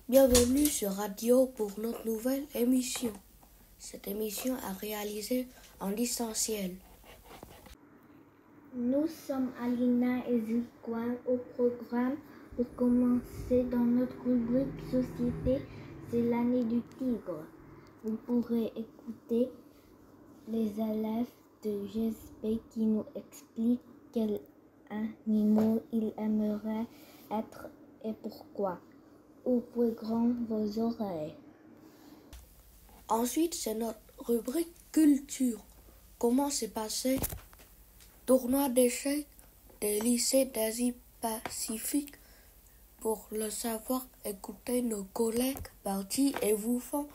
Bienvenue sur Radio pour notre nouvelle émission. Cette émission est réalisée en distanciel. Nous sommes Alina et Zikwan au programme pour commencer dans notre rubrique Société, c'est l'année du tigre. Vous pourrez écouter les élèves de GSP qui nous expliquent quels animaux ils aimeraient être et pourquoi. Ouvrez grand vos oreilles. Ensuite, c'est notre rubrique Culture. Comment s'est passé tournoi d'échecs des lycées d'Asie-Pacifique? Pour le savoir, écoutez nos collègues Barty et Woufon.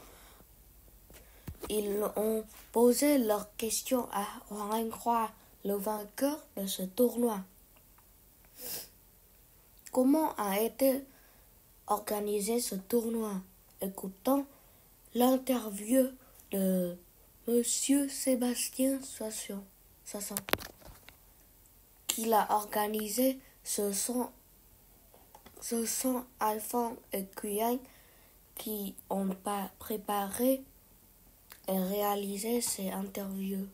Ils ont posé leurs questions à Wangkhua, le vainqueur de ce tournoi. Comment a été organisé ce tournoi? Écoutons l'interview de Monsieur Sébastien Soisson, qui l'a organisé. Ce sont Alphonse et Quyang qui ont préparé et réalisé ces interviews.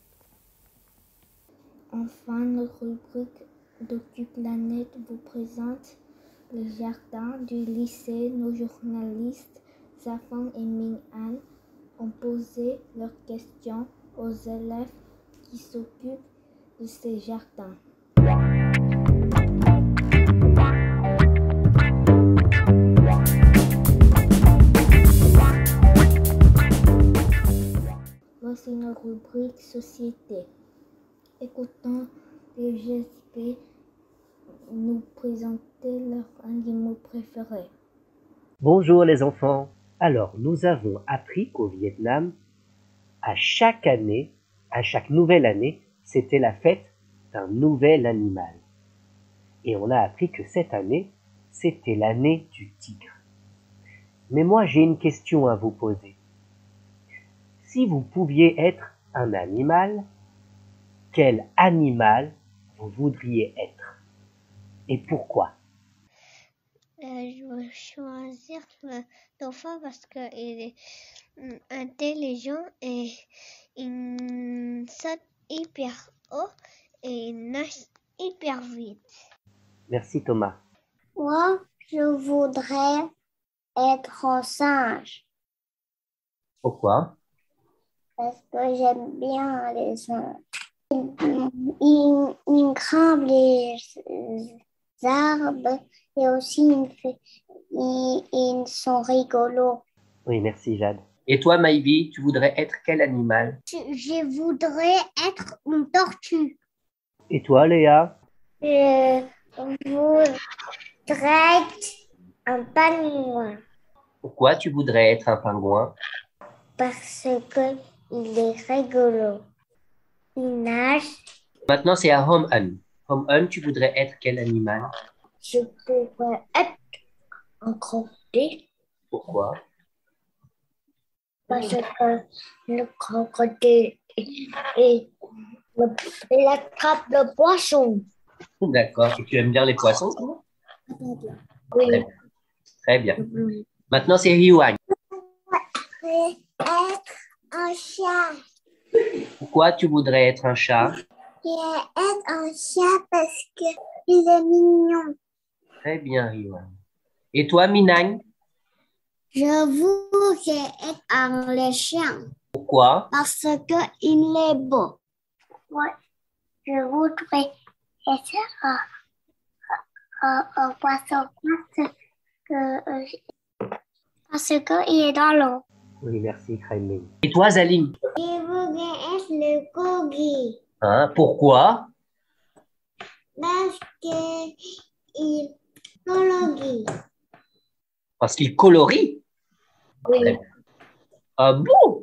Enfin, notre rubrique DocuPlanète vous présente le jardin du lycée. Nos journalistes Zafang et Ming-An ont posé leurs questions aux élèves qui s'occupent de ces jardins. Voici notre rubrique Société. Écoutons les GSP nous présenter leurs animaux préférés. Bonjour les enfants. Alors, nous avons appris qu'au Vietnam, à chaque nouvelle année, c'était la fête d'un nouvel animal. Et on a appris que cette année, c'était l'année du tigre. Mais moi, j'ai une question à vous poser. Si vous pouviez être un animal, quel animal vous voudriez être? Et pourquoi? Je veux choisir le dauphin parce qu'il est intelligent et il saute hyper haut et il nage hyper vite. Merci Thomas. Moi, je voudrais être un singe Pourquoi? parce que j'aime bien les singes. Ils grimpent les arbres et aussi ils sont rigolos. Oui, merci Jade. Et toi Maïvi, tu voudrais être quel animal? Je voudrais être une tortue. Et toi Léa? Je voudrais être un pingouin Pourquoi tu voudrais être un pingouin? parce qu'il est rigolo. Il nage. Maintenant, c'est à Home-Un. Home-Un, tu voudrais être quel animal? Je pourrais être un crocodile Pourquoi? parce que le crocodile il attrape le poisson. D'accord. Et tu aimes bien les poissons, toi? Oui. Très bien. Maintenant, c'est Hyuan. Je voudrais être un chat. Pourquoi tu voudrais être un chat? Je voudrais être un chat parce qu'il est mignon. Très bien, Hyuan. Et toi, Minang? Je voudrais être un chien Pourquoi? parce qu'il est beau. Ouais. Je voudrais être un poisson parce qu'il est dans l'eau. Oui, merci, Kraiming. Et toi, Zalim? Je voudrais être le corgi Hein, pourquoi? parce qu'il colorie. Parce qu'il colorie? Oui. Ah bon?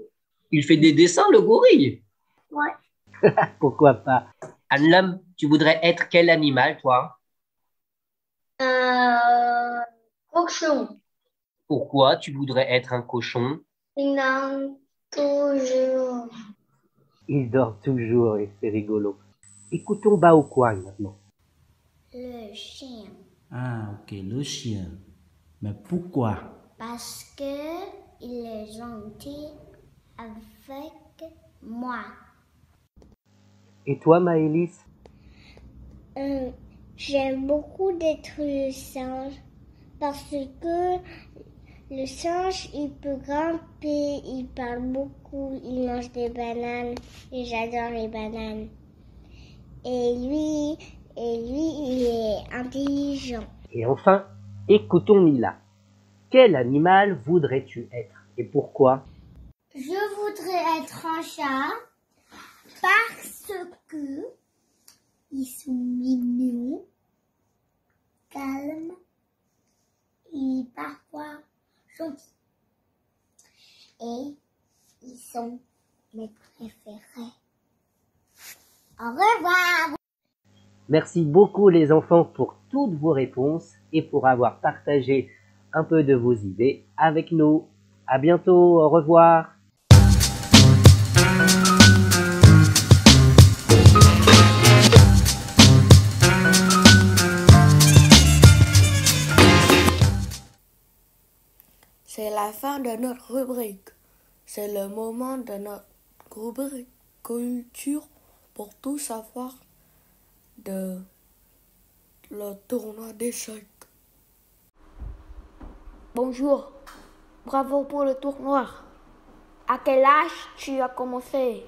Il fait des dessins, le gorille? Ouais. Pourquoi pas? Anlam, tu voudrais être quel animal, toi? Cochon. Pourquoi tu voudrais être un cochon? Il dort toujours. Il dort toujours et c'est rigolo. Écoutons Bao Kwang maintenant. Le chien. Ah, ok, le chien. Mais pourquoi? Parce que il est gentil avec moi. Et toi, Maëlys? J'aime beaucoup d'être le singe parce que le singe, il peut grimper, il parle beaucoup, il mange des bananes et j'adore les bananes. Et lui, il est intelligent. Et enfin, écoutons Mila. Quel animal voudrais-tu être et pourquoi? Je voudrais être un chat parce que ils sont mignons, calmes et parfois gentils. Et ils sont mes préférés. Au revoir! Merci beaucoup les enfants pour toutes vos réponses et pour avoir partagé un peu de vos idées avec nous. À bientôt, au revoir. C'est la fin de notre rubrique. C'est le moment de notre rubrique culture pour tout savoir de le tournoi d'échecs. Bonjour, bravo pour le tournoi. À quel âge tu as commencé?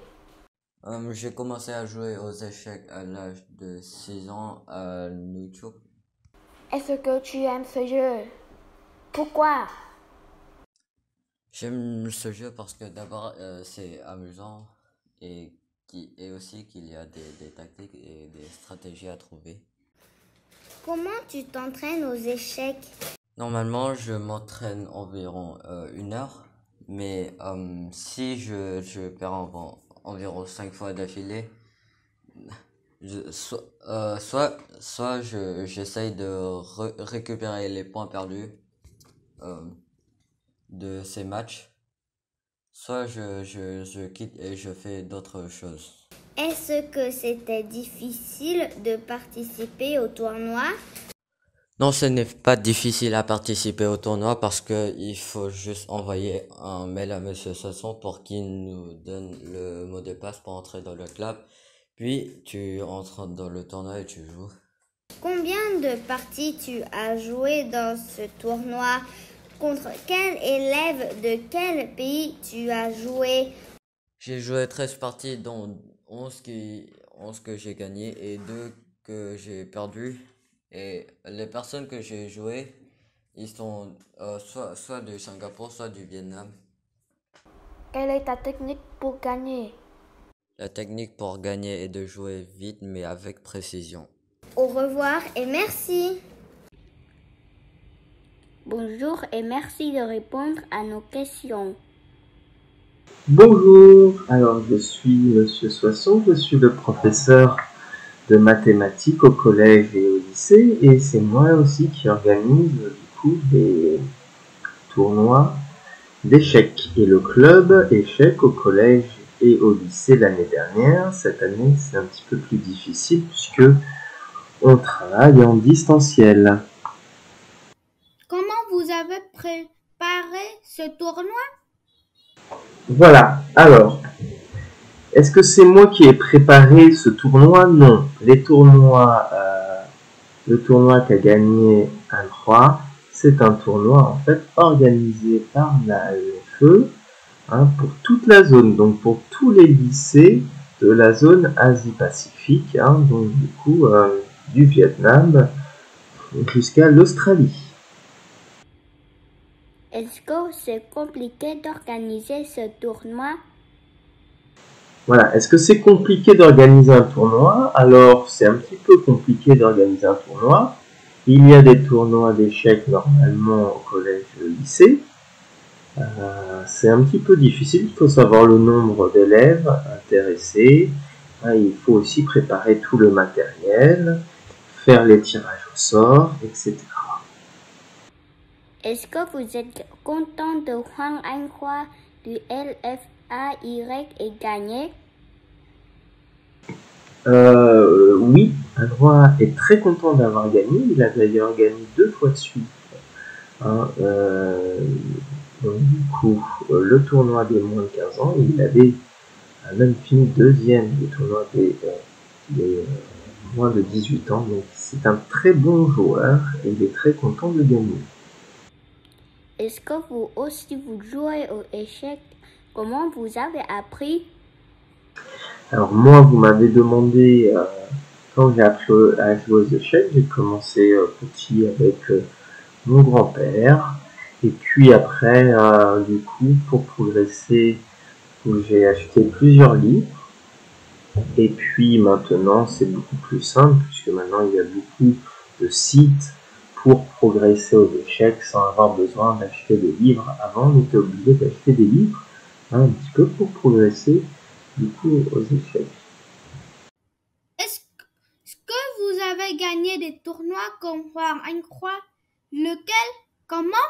J'ai commencé à jouer aux échecs à l'âge de 6 ans à YouTube. Est-ce que tu aimes ce jeu? Pourquoi? J'aime ce jeu parce que d'abord c'est amusant et aussi qu'il y a des tactiques et des stratégies à trouver. Comment tu t'entraînes aux échecs? Normalement, je m'entraîne environ 1 heure, mais si je perds environ 5 fois d'affilée, soit j'essaye de récupérer les points perdus de ces matchs, soit je quitte et je fais d'autres choses. Est-ce que c'était difficile de participer au tournoi? Non, ce n'est pas difficile à participer au tournoi parce que il faut juste envoyer un mail à Monsieur Sasson pour qu'il nous donne le mot de passe pour entrer dans le club. Puis tu entres dans le tournoi et tu joues. Combien de parties tu as joué dans ce tournoi? Contre quel élève de quel pays tu as joué? J'ai joué 13 parties, dont 11 que j'ai gagné et 2 que j'ai perdu. Et les personnes que j'ai jouées, ils sont soit du Singapour, soit du Vietnam. Quelle est ta technique pour gagner? La technique pour gagner est de jouer vite mais avec précision. Au revoir et merci. Bonjour et merci de répondre à nos questions. Bonjour, alors je suis Monsieur Soisson, je suis le professeur de mathématiques au collège et au lycée et c'est moi aussi qui organise du coup des tournois d'échecs et le club échecs au collège et au lycée l'année dernière. Cette année c'est un petit peu plus difficile puisque on travaille en distanciel. Comment vous avez préparé ce tournoi? Voilà, alors, est-ce que c'est moi qui ai préparé ce tournoi? Non, le tournoi qu'a gagné 1-3, c'est un tournoi en fait organisé par la AEFE pour toute la zone, donc pour tous les lycées de la zone Asie-Pacifique, donc du coup du Vietnam jusqu'à l'Australie. Est-ce que c'est compliqué d'organiser ce tournoi? Voilà, est-ce que c'est compliqué d'organiser un tournoi? Alors, c'est un petit peu compliqué d'organiser un tournoi. Il y a des tournois d'échecs normalement au collège et au lycée. C'est un petit peu difficile, il faut savoir le nombre d'élèves intéressés. Il faut aussi préparer tout le matériel, faire les tirages au sort, etc. Est-ce que vous êtes content de Hoàng Anh Khoa du LFAY ait gagné? Oui, Adroit est très content d'avoir gagné. Il a d'ailleurs gagné 2 fois de suite Hein, donc du coup, le tournoi des moins de 15 ans, il avait même fini deuxième du tournoi des moins de 18 ans. Donc c'est un très bon joueur et il est très content de gagner. Est-ce que vous aussi vous jouez aux échecs? Comment vous avez appris? Alors moi, vous m'avez demandé, quand j'ai appris à jouer aux échecs, j'ai commencé petit avec mon grand-père. Et puis après, du coup, pour progresser, j'ai acheté plusieurs livres. Et puis maintenant, c'est beaucoup plus simple, puisque maintenant, il y a beaucoup de sites pour progresser aux échecs sans avoir besoin d'acheter des livres. Avant, on était obligé d'acheter des livres, hein, un petit peu pour progresser, du coup, aux échecs. Est-ce que vous avez gagné des tournois comme Hoàng Anh Khoa? Lequel? Comment?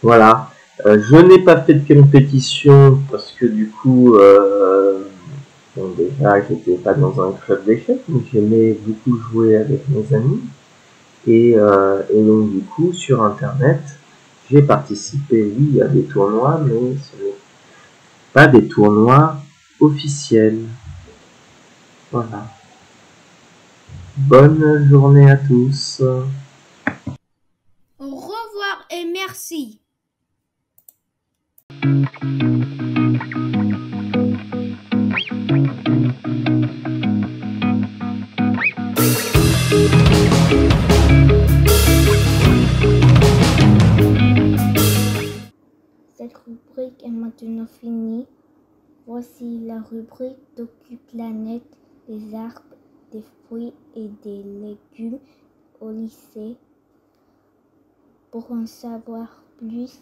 Voilà. Je n'ai pas fait de compétition parce que du coup, bon, déjà, j'étais pas dans un club d'échecs, mais j'aimais beaucoup jouer avec mes amis. Et donc, du coup, sur Internet, j'ai participé, oui, à des tournois, mais ce n'est pas des tournois officiels. Voilà. Bonne journée à tous. Au revoir et merci. Cette rubrique est maintenant finie. Voici la rubrique DocuPlanète des arbres, des fruits et des légumes au lycée. Pour en savoir plus,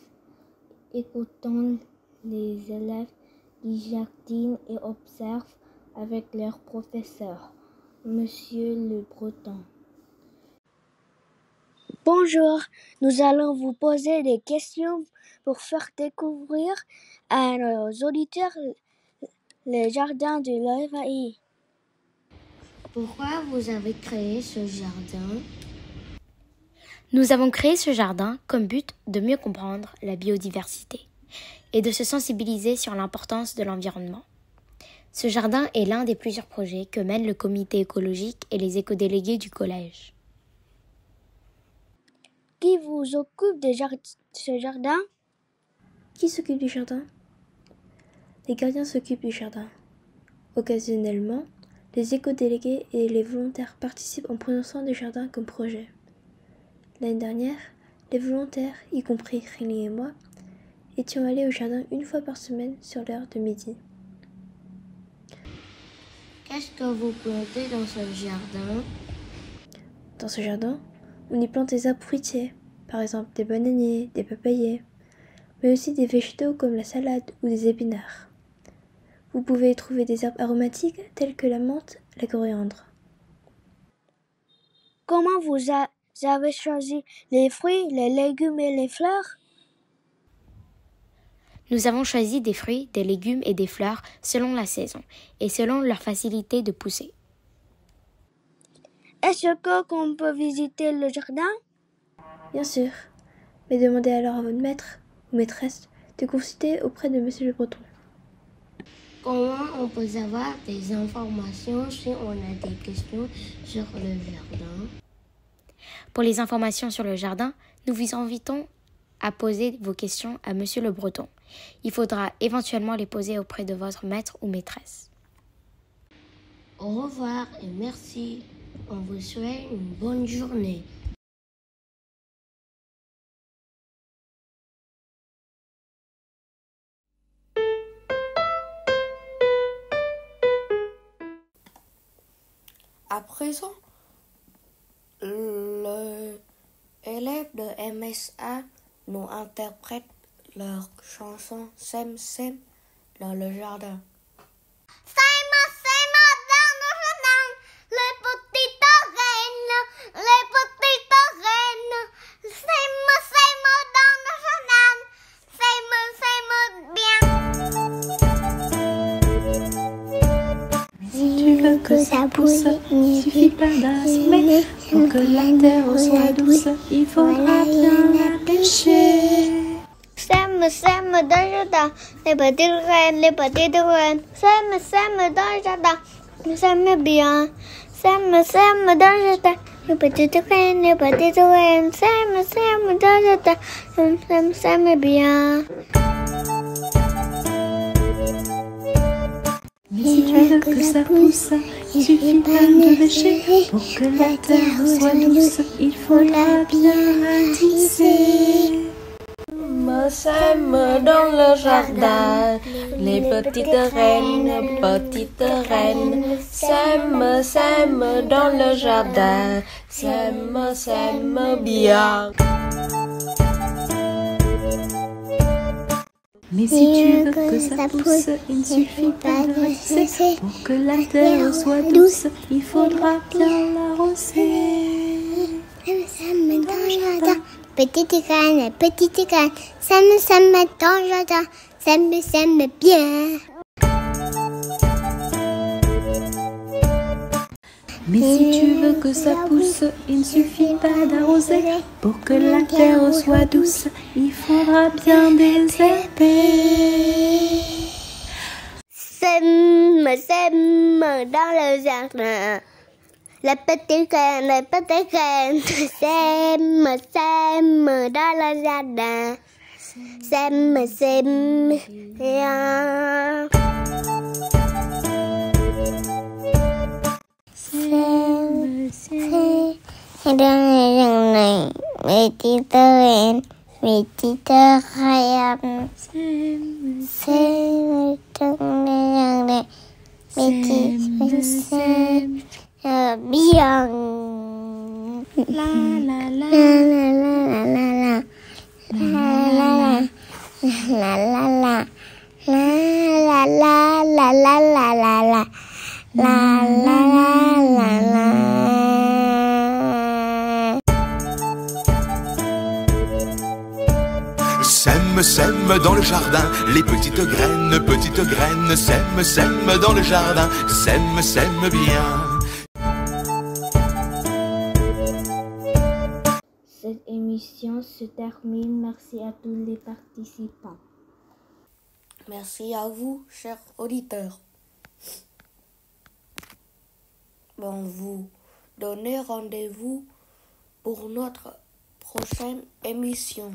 écoutons les élèves qui jardinent et observent avec leur professeur, Monsieur Le Breton. Bonjour, nous allons vous poser des questions pour faire découvrir à nos auditeurs le jardin de l'Evahi. Pourquoi vous avez créé ce jardin? Nous avons créé ce jardin comme but de mieux comprendre la biodiversité et de se sensibiliser sur l'importance de l'environnement. Ce jardin est l'un des plusieurs projets que mène le comité écologique et les écodélégués du collège. Qui vous occupe de ce jardin? Qui s'occupe du jardin? Les gardiens s'occupent du jardin. Occasionnellement, les éco-délégués et les volontaires participent en prenant soin du jardin comme projet. L'année dernière, les volontaires, y compris Riley et moi, étions allés au jardin une fois par semaine sur l'heure de midi. Qu'est-ce que vous plantez dans ce jardin? Dans ce jardin, on y plante des arbres fruitiers, par exemple des bananiers, des papayers, mais aussi des végétaux comme la salade ou des épinards. Vous pouvez y trouver des herbes aromatiques telles que la menthe, la coriandre. Comment vous avez choisi les fruits, les légumes et les fleurs? Nous avons choisi des fruits, des légumes et des fleurs selon la saison et selon leur facilité de pousser. Est-ce qu'on peut visiter le jardin? Bien sûr, mais demandez alors à votre maître ou maîtresse de consulter auprès de Monsieur Le Breton. Comment on peut savoir des informations si on a des questions sur le jardin? Pour les informations sur le jardin, nous vous invitons à poser vos questions à Monsieur Le Breton. Il faudra éventuellement les poser auprès de votre maître ou maîtresse. Au revoir et merci. On vous souhaite une bonne journée. À présent, l'élève de MSA nous interprète leur chanson Sem Sem dans le jardin. Si tu veux que ça pousse, il suffit pas d'un sommet pour que la terre soit douce. Il faudra bien la pêcher. Sème dans le jardin, les petites graines, sème dans le jardin, sème bien. Sème dans le jardin, les petites graines, sème dans le jardin, sème bien. Mais si tu veux que ça pousse, il suffit pas de bêcher. Pour que la terre soit douce, il faudra bien la tisser. Sème dans le jardin, les petites reines, sème dans le jardin, sème bien. Mais si tu veux que ça pousse, il ne suffit pas de tisser. Pour que la terre soit douce, il faudra bien l'arroser. Sème dans le jardin, petite graine, sème dans le jardin, sème bien. Mais si tu veux que ça pousse, il ne suffit pas d'arroser. Pour que la terre soit douce, il faudra bien désherber. Sème dans le jardin. La petite graine, sème dans le jardin. Sème bien. Sème dans le jardin. Petite graine, sème dans le jardin. Sème bien. La la la La la la la la la la la la la la la la la la la la. Sème dans le jardin, les petites graines, sème dans le jardin, sème bien. Cette émission se termine. Merci à tous les participants. Merci à vous, chers auditeurs. Bon, vous donnez rendez-vous pour notre prochaine émission.